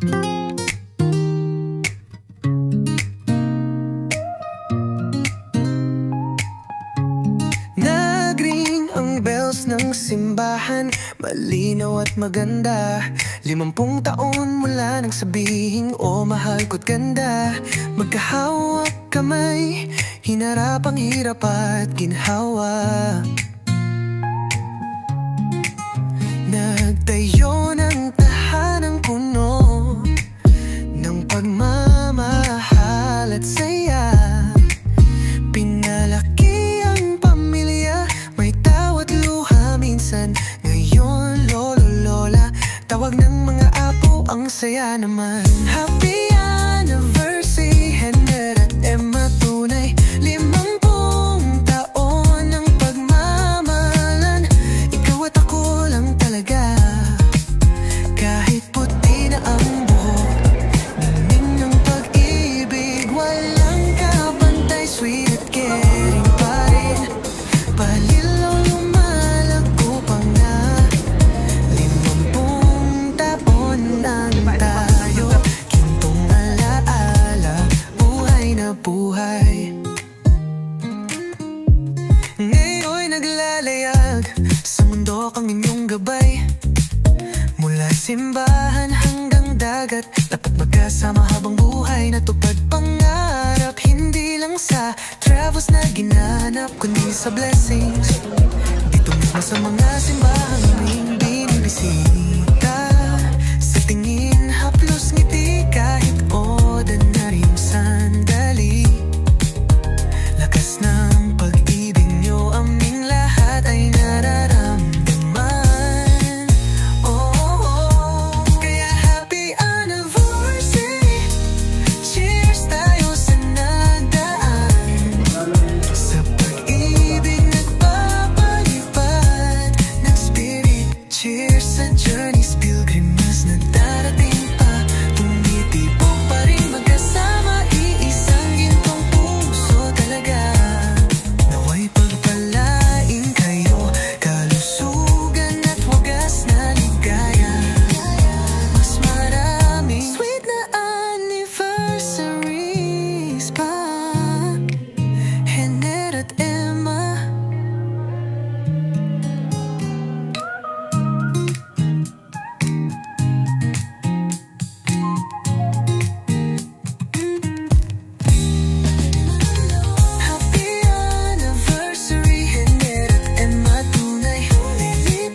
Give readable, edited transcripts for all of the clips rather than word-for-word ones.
Nagring ang bells ng simbahan, malinaw at maganda. 50 taon mula nang sabihing, oh mahal ko't ganda. Magkahawak kamay, hinarap ang hirap at ginhawa. Nagtayo ng tahanang puno ng pagmamahal at saya. Pinalaki ang pamilya, may tawa't luha minsan. Ngayon lolo lola, tawag ng mga apo, ang saya naman. Happy anniversary, Henry at Emma, tunay 50 taon ng pagmamahalan. Ikaw at ako lang talaga, kahit puti na ang buhok. Ningning ng pag-ibig, walang kapantay, sweet at caring pa rin. Palilaw lumalago pa nga, 50 taon nang tayo. Gintong alaala, buhay na buhay. Ngayon'y naglalayag sa mundo ang inyong gabay. Mula simbahan hanggang dagat, dapat magkasama habang buhay. Natupad pangarap, hindi lang sa travels na ginanap, kundi sa blessings dito mismo sa mga simbahan aming binibisita. Sa tingin, haplos ngiti, kahit ordinary yung sandali. Lakas ng pag-ibig nyo, aming lahat ay nararamdaman. Kaya happy anniversary, cheers tayo sa nagdaan. Sa pag-ibig nagpapalipad ng spirit, cheers sa journeys, pilgrimas na darating pa. Tumitibok pa rin magkasama, iisang gintong puso talaga. Naway pagpalain kayo, kalusugan at wagas na ligaya. Mas maraming sweet na anniversaries pa, Henry at Emma. Happy anniversary, Henry at Emma, tunay 50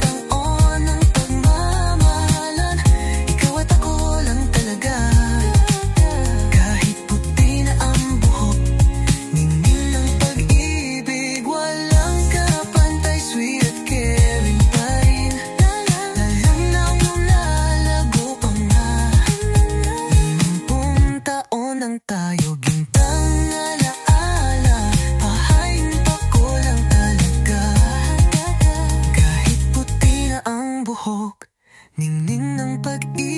taon ng pagmamahalan. Ikaw at ako lang talaga, kahit puti na ang buhok. Ningning ng pag-ibig, walang kapantay, sweet at caring pa rin. Lalang na lalago pa nga, 50 taon nang tayo. Gintang alaala, pahain pa ko lang talaga, kahit puti na ang buhok. Ningning ng pag-ibig,